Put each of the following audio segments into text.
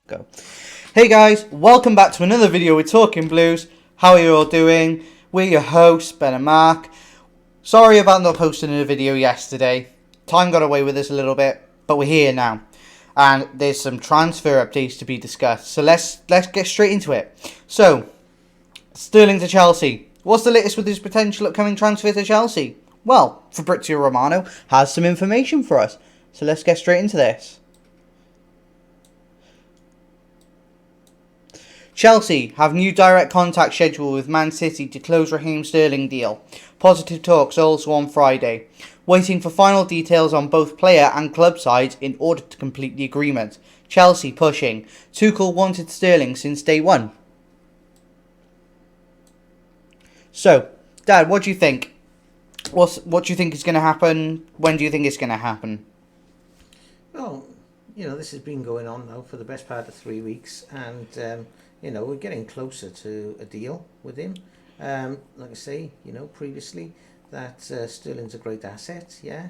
Go. Hey guys, welcome back to another video with Talking Blues. How are you all doing? We're your hosts, Ben and Mark. Sorry about not posting a video yesterday. Time got away with us a little bit, but we're here now. And there's some transfer updates to be discussed. So let's get straight into it. So, Sterling to Chelsea. What's the latest with his potential upcoming transfer to Chelsea? Well, Fabrizio Romano has some information for us. So let's get straight into this. Chelsea have new direct contact scheduled with Man City to close Raheem Sterling deal. Positive talks also on Friday. Waiting for final details on both player and club sides in order to complete the agreement. Chelsea pushing. Tuchel wanted Sterling since day one. So, Dad, what do you think? What do you think is going to happen? When do you think it's going to happen? Well, this has been going on now for the best part of 3 weeks, and we're getting closer to a deal with him. Like I say, previously that Sterling's a great asset, yeah.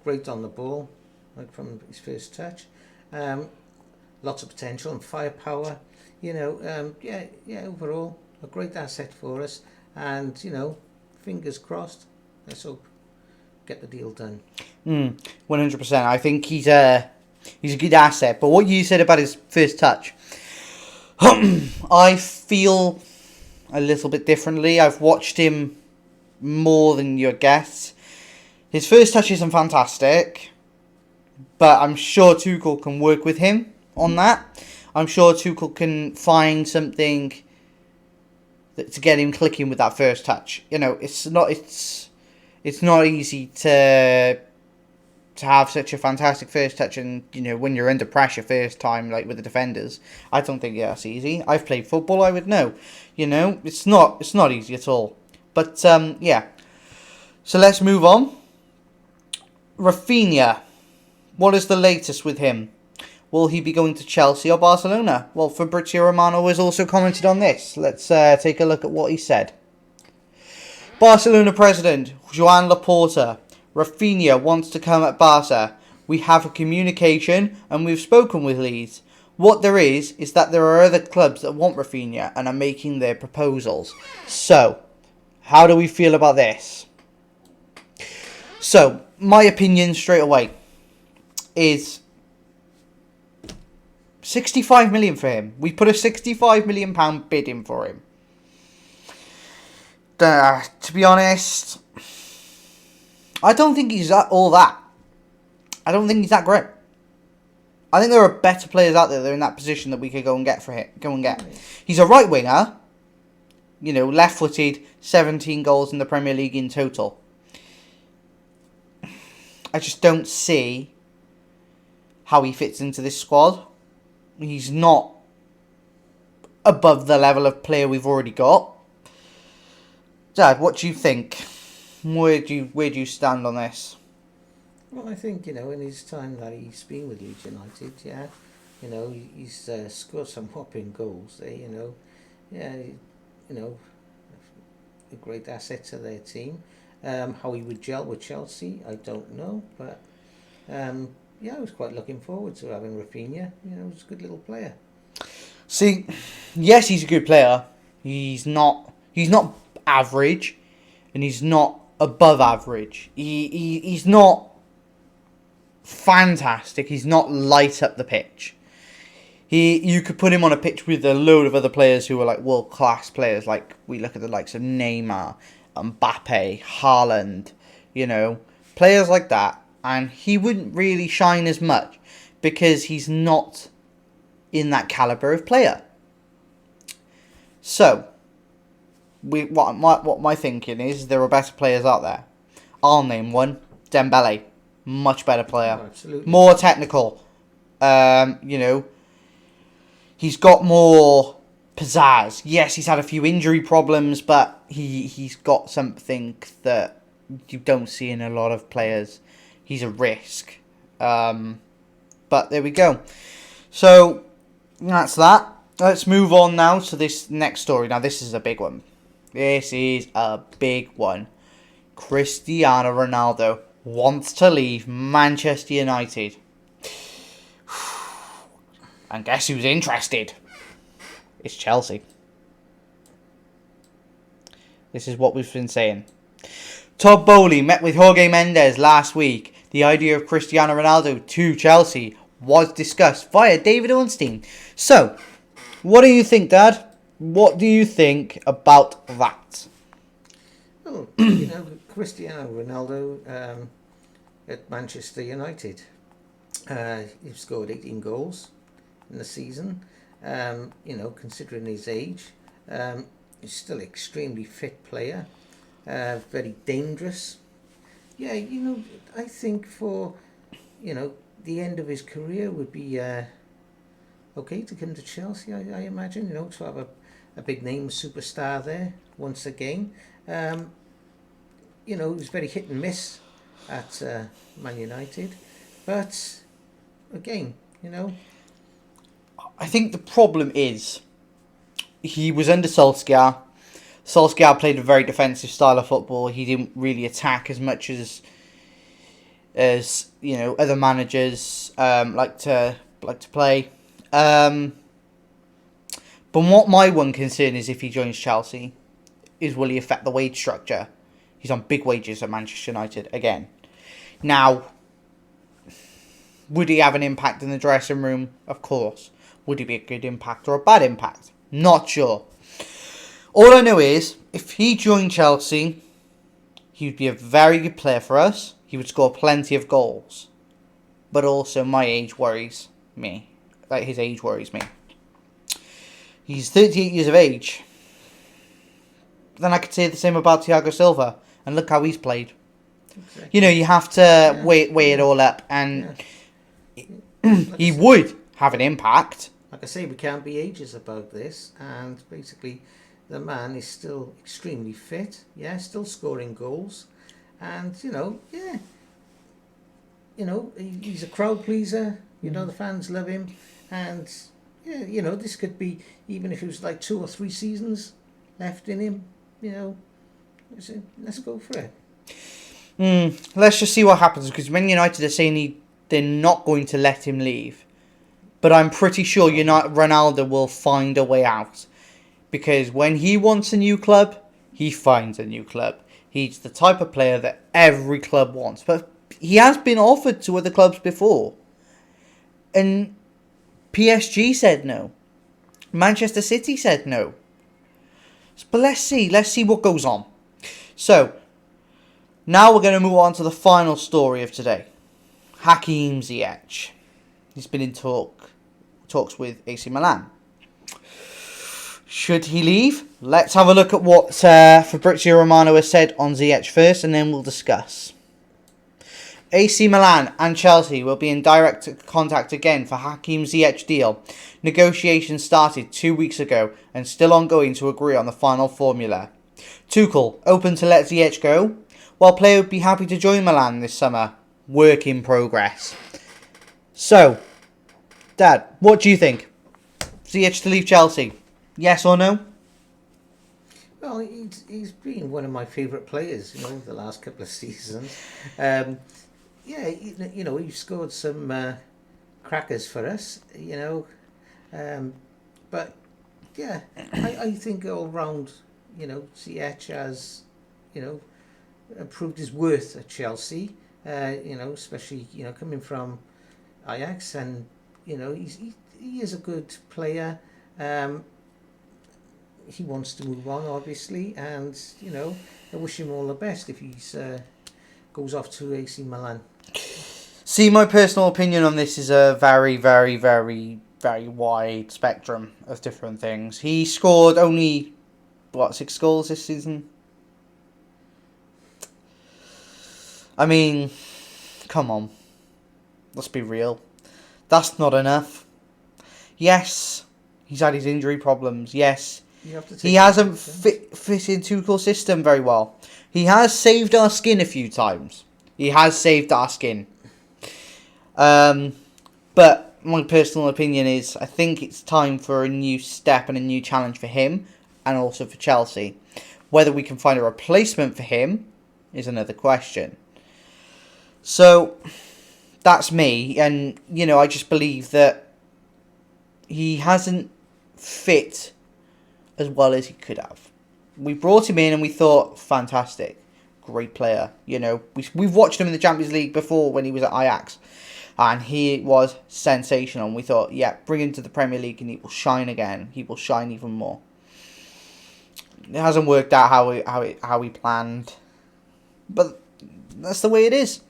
Great on the ball, like from his first touch. Lots of potential and firepower. Overall a great asset for us, and fingers crossed. Let's hope get the deal done. 100%. I think he's a good asset. But what you said about his first touch, I feel a little bit differently. I've watched him more than your guess. His first touch isn't fantastic, but I'm sure Tuchel can work with him on that. I'm sure Tuchel can find something to get him clicking with that first touch. It's not easy to have such a fantastic first touch, and when you're under pressure first time, like with the defenders, I don't think that's easy. I've played football, I would know. It's not easy at all. But yeah. So let's move on. Raphinia, what is the latest with him? Will he be going to Chelsea or Barcelona? Well, Fabrizio Romano has also commented on this. Let's take a look at what he said. Barcelona president Joan Laporta. Raphinia wants to come at Barca. We have a communication and we've spoken with Leeds. What there is that there are other clubs that want Raphinia and are making their proposals. So, how do we feel about this? So, my opinion straight away is 65 million for him. We put a £65 million bid in for him. To be honest, I don't think he's all that. I don't think he's that great. I think there are better players out there that are in that position that we could go and get for him. He's a right winger. Left-footed, 17 goals in the Premier League in total. I just don't see how he fits into this squad. He's not above the level of player we've already got. Dad, what do you think? Where do you stand on this? Well, I think in his time that he's been with Leeds United, yeah, he's scored some whopping goals there. A great asset to their team. How he would gel with Chelsea, I don't know, but I was quite looking forward to having Raphinia. He's a good little player. See, yes, he's a good player. He's not average, and he's not above average. He's not fantastic. He's not light up the pitch. You could put him on a pitch with a load of other players who are like world class players. Like we look at the likes of Neymar, Mbappe, Haaland, players like that, and he wouldn't really shine as much because he's not in that caliber of player. So, what my thinking is, there are better players out there. I'll name one, Dembele, much better player, absolutely. More technical. He's got more pizzazz. Yes, he's had a few injury problems, but he's got something that you don't see in a lot of players. He's a risk. But there we go. So that's that. Let's move on now to this next story. Now this is a big one. This is a big one. Cristiano Ronaldo wants to leave Manchester United. And guess who's interested? It's Chelsea. This is what we've been saying. Todd Bowley met with Jorge Mendes last week. The idea of Cristiano Ronaldo to Chelsea was discussed via David Ornstein. So, what do you think, Dad? What do you think about that? Well, Cristiano Ronaldo at Manchester United. He scored 18 goals in the season. Considering his age, he's still an extremely fit player. Very dangerous. Yeah, I think for, the end of his career would be okay to come to Chelsea, I imagine, to have a big name superstar there once again. He was very hit and miss at Man United. But, again, I think the problem is he was under Solskjaer. Solskjaer played a very defensive style of football. He didn't really attack as much as other managers like to play. But what my one concern is if he joins Chelsea, is will he affect the wage structure? He's on big wages at Manchester United again. Now, would he have an impact in the dressing room? Of course. Would he be a good impact or a bad impact? Not sure. All I know is, if he joined Chelsea, he would be a very good player for us. He would score plenty of goals. But also, my age worries me. Like, his age worries me. He's 38 years of age. Then I could say the same about Thiago Silva. And look how he's played. Exactly. You have to weigh it all up. And he would have an impact. Like I say, we can't be ageist about this. And basically, the man is still extremely fit. Yeah, still scoring goals. And, he's a crowd pleaser. The fans love him. And, this could be, even if it was like 2 or 3 seasons left in him, let's go for it. Let's just see what happens, because Man United are saying they're not going to let him leave. But I'm pretty sure Ronaldo will find a way out. Because when he wants a new club, he finds a new club. He's the type of player that every club wants. But he has been offered to other clubs before. And PSG said no. Manchester City said no. But let's see what goes on. So, now we're going to move on to the final story of today. Hakim Ziyech. He's been in talks with AC Milan. Should he leave? Let's have a look at what Fabrizio Romano has said on Ziyech first, and then we'll discuss. AC Milan and Chelsea will be in direct contact again for Hakim Ziyech deal. Negotiations started 2 weeks ago and still ongoing to agree on the final formula. Tuchel open to let Ziyech go, while player would be happy to join Milan this summer. Work in progress. So, Dad, what do you think? Ziyech to leave Chelsea? Yes or no? Well, he's been one of my favourite players, the last couple of seasons. He scored some crackers for us, but yeah, I think all round, Ziyech has, proved his worth at Chelsea. Especially coming from Ajax, and he is a good player. He wants to move on, obviously, and I wish him all the best if he's goes off to AC Milan. See, my personal opinion on this is a very, very, very, very wide spectrum of different things. He scored only 6 goals this season. I mean, come on. Let's be real. That's not enough. Yes, he's had his injury problems. Yes, he hasn't fit in Tuchel's system very well. He has saved our skin a few times. But my personal opinion is I think it's time for a new step and a new challenge for him and also for Chelsea. Whether we can find a replacement for him is another question. So that's me, and you know, I just believe that he hasn't fit as well as he could have. We brought him in and we thought, fantastic, great player. You know, we've watched him in the Champions League before when he was at Ajax, and he was sensational. And we thought, yeah, bring him to the Premier League and he will shine again. He will shine even more. It hasn't worked out how we planned, but that's the way it is.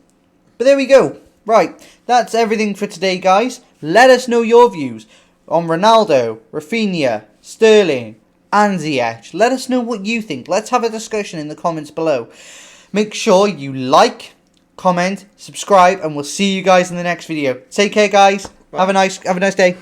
But there we go. Right, that's everything for today, guys. Let us know your views on Ronaldo, Raphinia, Sterling, and Ziyech. Let us know what you think. Let's have a discussion in the comments below. Make sure you like, comment, subscribe, and we'll see you guys in the next video. Take care, guys. Have a nice day.